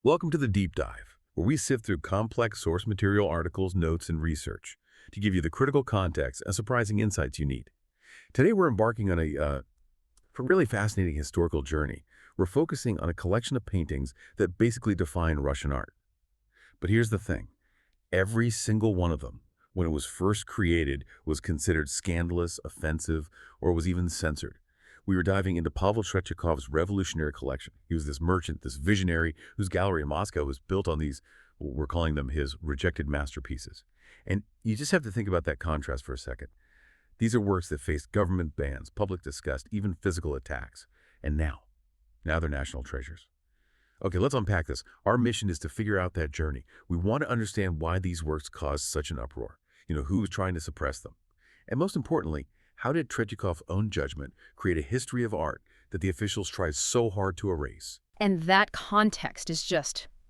Welcome to the Deep Dive, where we sift through complex source material articles, notes, and research to give you the critical context and surprising insights you need. Today, we're embarking on a really fascinating historical journey. We're focusing on a collection of paintings that basically define Russian art. But here's the thing. Every single one of them, when it was first created, was considered scandalous, offensive, or was even censored. We were diving into Pavel Tretyakov's revolutionary collection. He was this merchant, this visionary, whose gallery in Moscow was built on these, we're calling them his rejected masterpieces. And you just have to think about that contrast for a second. These are works that faced government bans, public disgust, even physical attacks. And now they're national treasures. Okay, let's unpack this. Our mission is to figure out that journey. We want to understand why these works caused such an uproar. Who was trying to suppress them? And most importantly, how did Tretyakov's own judgment create a history of art that the officials tried so hard to erase? And that context is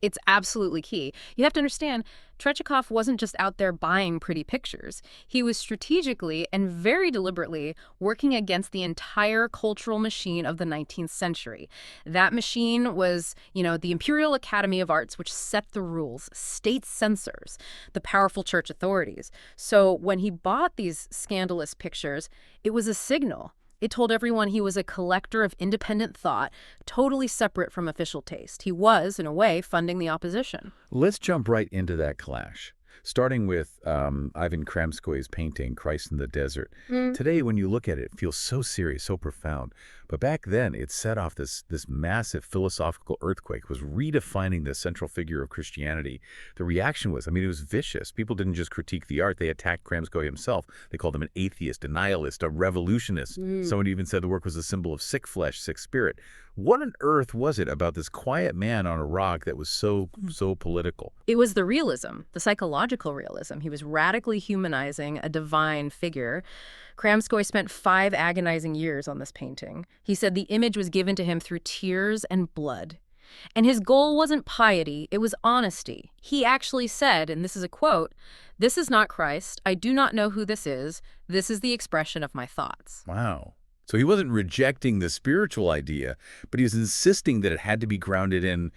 it's absolutely key. You have to understand, Tretyakov wasn't just out there buying pretty pictures. He was strategically and very deliberately working against the entire cultural machine of the 19th century. That machine was, the Imperial Academy of Arts, which set the rules, state censors, the powerful church authorities. So when he bought these scandalous pictures, it was a signal. It told everyone he was a collector of independent thought, totally separate from official taste. He was, in a way, funding the opposition. Let's jump right into that clash, starting with Ivan Kramskoy's painting, Christ in the Desert. Today, when you look at it, it feels so serious, so profound. But back then, it set off this massive philosophical earthquake, was redefining the central figure of Christianity. The reaction was, it was vicious. People didn't just critique the art. They attacked Kramskoy himself. They called him an atheist, a nihilist, a revolutionist. Someone even said the work was a symbol of sick flesh, sick spirit. What on earth was it about this quiet man on a rock that was so political? It was the realism, the psychological realism. He was radically humanizing a divine figure. Kramskoy spent 5 agonizing years on this painting. He said the image was given to him through tears and blood. And his goal wasn't piety, it was honesty. He actually said, and this is a quote, "This is not Christ. I do not know who this is. This is the expression of my thoughts." Wow. So he wasn't rejecting the spiritual idea, but he was insisting that it had to be grounded in,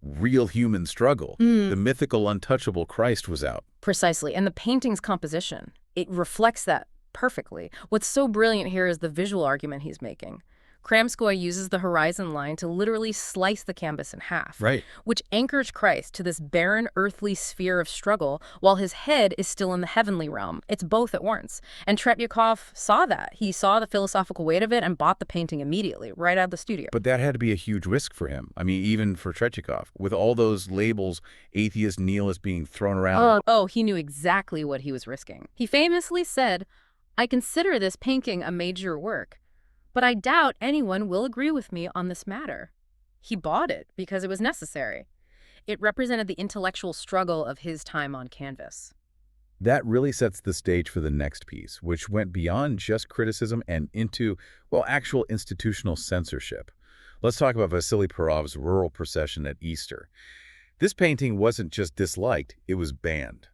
real human struggle. The mythical, untouchable Christ was out. Precisely. And the painting's composition, it reflects that perfectly. What's so brilliant here is the visual argument he's making. Kramskoy uses the horizon line to literally slice the canvas in half, Right. which anchors Christ to this barren earthly sphere of struggle while his head is still in the heavenly realm. It's both at once. And Tretyakov saw that. He saw the philosophical weight of it and bought the painting immediately, right out of the studio. But that had to be a huge risk for him. Even for Tretyakov, with all those labels, atheist, nihilist, being thrown around. Oh, he knew exactly what he was risking. He famously said, "I consider this painting a major work, but I doubt anyone will agree with me on this matter." He bought it because it was necessary. It represented the intellectual struggle of his time on canvas. That really sets the stage for the next piece, which went beyond just criticism and into, actual institutional censorship. Let's talk about Vasily Perov's Rural Procession at Easter. This painting wasn't just disliked, it was banned.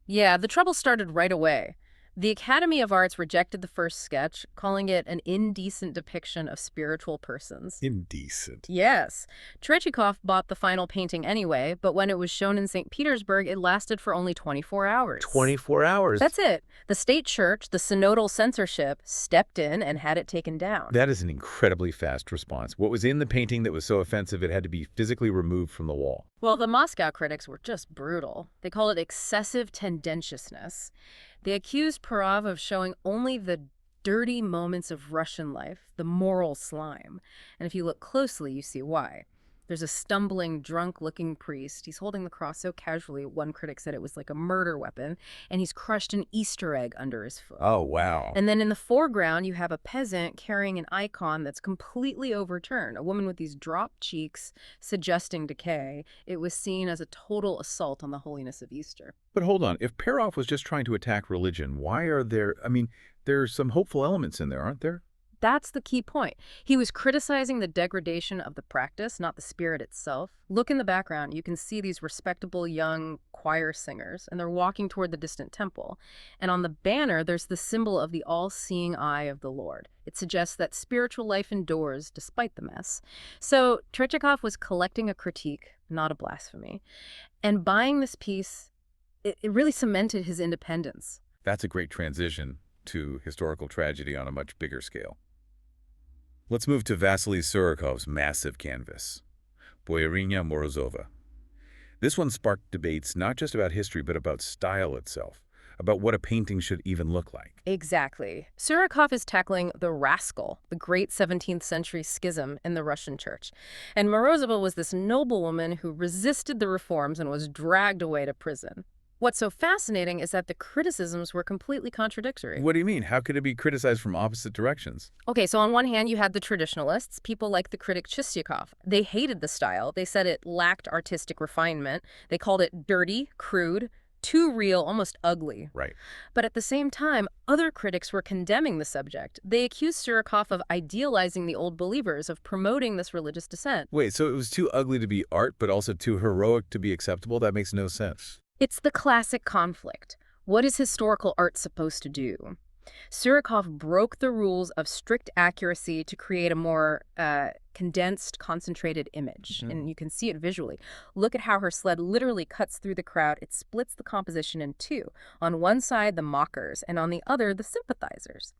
Yeah, the trouble started right away. The Academy of Arts rejected the first sketch, calling it an indecent depiction of spiritual persons. Indecent. Yes. Tretyakov bought the final painting anyway, but when it was shown in St. Petersburg, it lasted for only 24 hours. 24 hours? That's it. The state church, the synodal censorship, stepped in and had it taken down. That is an incredibly fast response. What was in the painting that was so offensive it had to be physically removed from the wall? Well, the Moscow critics were just brutal. They call it excessive tendentiousness. They accused Perov of showing only the dirty moments of Russian life, the moral slime. And if you look closely, you see why. There's a stumbling, drunk-looking priest. He's holding the cross so casually, one critic said it was like a murder weapon, and he's crushed an Easter egg under his foot. Oh, wow. And then in the foreground, you have a peasant carrying an icon that's completely overturned, a woman with these dropped cheeks suggesting decay. It was seen as a total assault on the holiness of Easter. But hold on, if Perov was just trying to attack religion, why are there, there's some hopeful elements in there, aren't there? That's the key point. He was criticizing the degradation of the practice, not the spirit itself. Look in the background. You can see these respectable young choir singers, and they're walking toward the distant temple. And on the banner, there's the symbol of the all-seeing eye of the Lord. It suggests that spiritual life endures despite the mess. So Tretyakov was collecting a critique, not a blasphemy. And buying this piece, it really cemented his independence. That's a great transition to historical tragedy on a much bigger scale. Let's move to Vasily Surakov's massive canvas, Boyarinya Morozova. This one sparked debates not just about history, but about style itself, about what a painting should even look like. Exactly. Surakov is tackling the rascal, the great 17th century schism in the Russian church. And Morozova was this noblewoman who resisted the reforms and was dragged away to prison. What's so fascinating is that the criticisms were completely contradictory. What do you mean? How could it be criticized from opposite directions? Okay, so on one hand, you had the traditionalists, people like the critic Chistyakov. They hated the style. They said it lacked artistic refinement. They called it dirty, crude, too real, almost ugly. Right. But at the same time, other critics were condemning the subject. They accused Surakov of idealizing the old believers, of promoting this religious dissent. Wait, so it was too ugly to be art, but also too heroic to be acceptable? That makes no sense. It's the classic conflict. What is historical art supposed to do? Surakov broke the rules of strict accuracy to create a more condensed, concentrated image. And you can see it visually. Look at how her sled literally cuts through the crowd. It splits the composition in two. On one side, the mockers, and on the other, the sympathizers.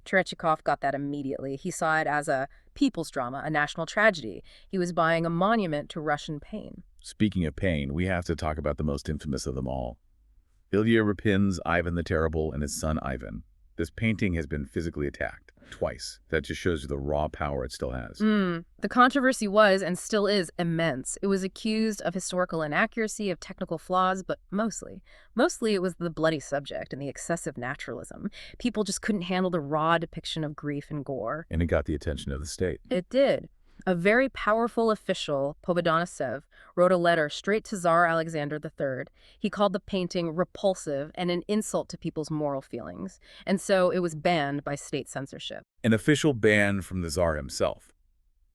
Tretyakov got that immediately. He saw it as a people's drama, a national tragedy. He was buying a monument to Russian pain. Speaking of pain, we have to talk about the most infamous of them all. Ilya Repin's Ivan the Terrible and his son Ivan. This painting has been physically attacked twice. That just shows you the raw power it still has. The controversy was, and still is, immense. It was accused of historical inaccuracy, of technical flaws, but mostly it was the bloody subject and the excessive naturalism. People just couldn't handle the raw depiction of grief and gore. And it got the attention of the state. It did. A very powerful official, Povedonosev, wrote a letter straight to Tsar Alexander III. He called the painting repulsive and an insult to people's moral feelings, and so it was banned by state censorship. An official ban from the Tsar himself.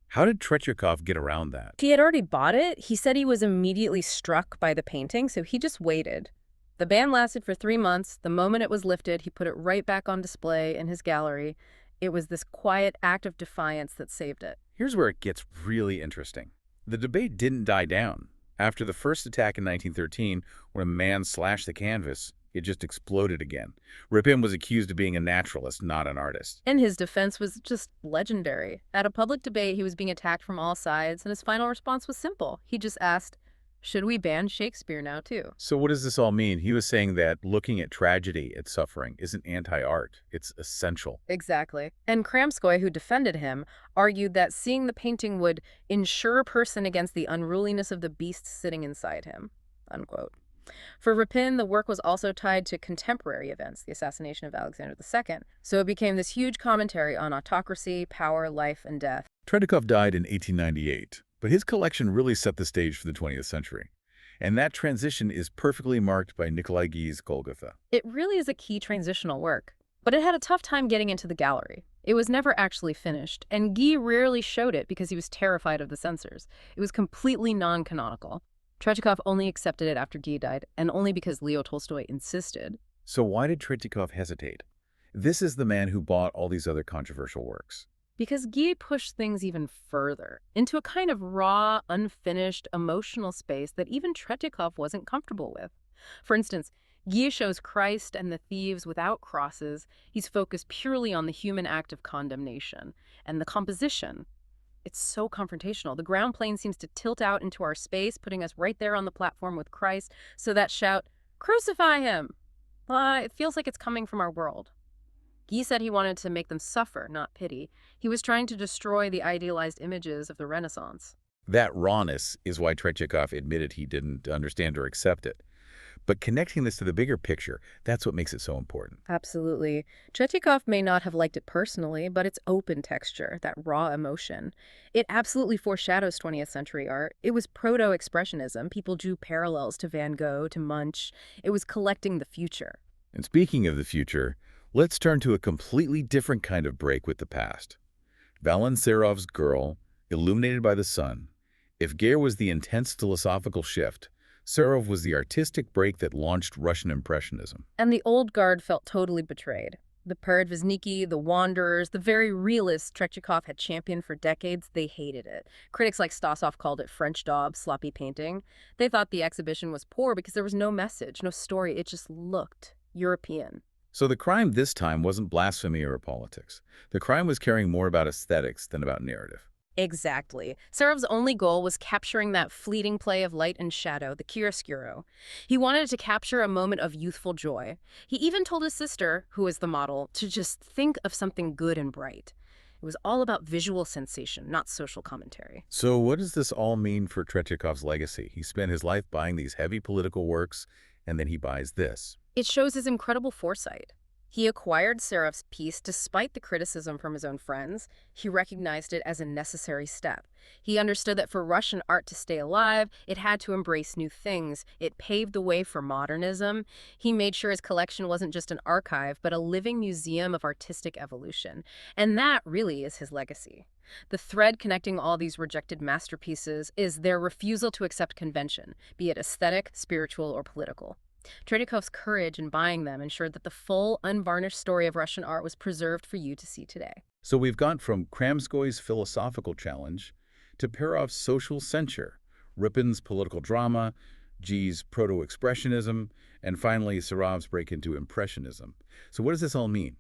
How did Tretyakov get around that? He had already bought it. He said he was immediately struck by the painting, so he just waited. The ban lasted for 3 months. The moment it was lifted, he put it right back on display in his gallery. It was this quiet act of defiance that saved it. Here's where it gets really interesting. The debate didn't die down. After the first attack in 1913, when a man slashed the canvas, it just exploded again. Repin was accused of being a naturalist, not an artist. And his defense was just legendary. At a public debate, he was being attacked from all sides, and his final response was simple. He just asked, should we ban Shakespeare now, too? So what does this all mean? He was saying that looking at tragedy, at suffering, isn't anti-art. It's essential. Exactly. And Kramskoy, who defended him, argued that seeing the painting would ensure a person against the unruliness of the beast sitting inside him, unquote. For Repin, the work was also tied to contemporary events, the assassination of Alexander II. So it became this huge commentary on autocracy, power, life, and death. Tretyakov died in 1898. But his collection really set the stage for the 20th century. And that transition is perfectly marked by Nikolai Guy's Golgotha. It really is a key transitional work. But it had a tough time getting into the gallery. It was never actually finished, and Guy rarely showed it because he was terrified of the censors. It was completely non-canonical. Tretyakov only accepted it after Guy died, and only because Leo Tolstoy insisted. So why did Tretyakov hesitate? This is the man who bought all these other controversial works. Because Guy pushed things even further, into a kind of raw, unfinished, emotional space that even Tretyakov wasn't comfortable with. For instance, Guy shows Christ and the thieves without crosses. He's focused purely on the human act of condemnation. And the composition, it's so confrontational. The ground plane seems to tilt out into our space, putting us right there on the platform with Christ. So that shout, "Crucify him!" It feels like it's coming from our world. Guy said he wanted to make them suffer, not pity. He was trying to destroy the idealized images of the Renaissance. That rawness is why Tretyakov admitted he didn't understand or accept it. But connecting this to the bigger picture, that's what makes it so important. Absolutely. Tretyakov may not have liked it personally, but its open texture, that raw emotion, it absolutely foreshadows 20th century art. It was proto-expressionism. People drew parallels to Van Gogh, to Munch. It was collecting the future. And speaking of the future, Let's turn to a completely different kind of break with the past. Valencerov's Girl, Illuminated by the Sun. If Gare was the intense philosophical shift, Serov was the artistic break that launched Russian Impressionism. And the old guard felt totally betrayed. The Peredvishniki, the Wanderers, the very realists Tretyakov had championed for decades, they hated it. Critics like Stasov called it French daub, sloppy painting. They thought the exhibition was poor because there was no message, no story. It just looked European. So the crime this time wasn't blasphemy or politics. The crime was caring more about aesthetics than about narrative. Exactly. Serov's only goal was capturing that fleeting play of light and shadow, the chiaroscuro. He wanted to capture a moment of youthful joy. He even told his sister, who is the model, to just think of something good and bright. It was all about visual sensation, not social commentary. So what does this all mean for Tretyakov's legacy? He spent his life buying these heavy political works, and then he buys this. It shows his incredible foresight. He acquired Serov's piece despite the criticism from his own friends. He recognized it as a necessary step. He understood that for Russian art to stay alive, it had to embrace new things. It paved the way for modernism. He made sure his collection wasn't just an archive, but a living museum of artistic evolution. And that really is his legacy. The thread connecting all these rejected masterpieces is their refusal to accept convention, be it aesthetic, spiritual, or political. Tretyakov's courage in buying them ensured that the full, unvarnished story of Russian art was preserved for you to see today. So we've gone from Kramskoy's philosophical challenge to Perov's social censure, Ripin's political drama, G's proto-expressionism, and finally Serov's break into impressionism. So what does this all mean?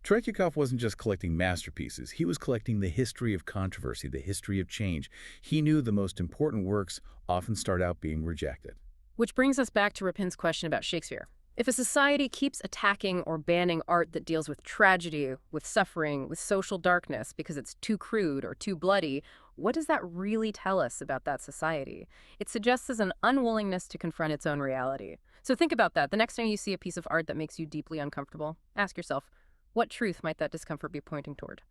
Tretyakov wasn't just collecting masterpieces. He was collecting the history of controversy, the history of change. He knew the most important works often start out being rejected. Which brings us back to Ripin's question about Shakespeare. If a society keeps attacking or banning art that deals with tragedy, with suffering, with social darkness because it's too crude or too bloody, what does that really tell us about that society? It suggests an unwillingness to confront its own reality. So think about that. The next time you see a piece of art that makes you deeply uncomfortable, ask yourself, what truth might that discomfort be pointing toward?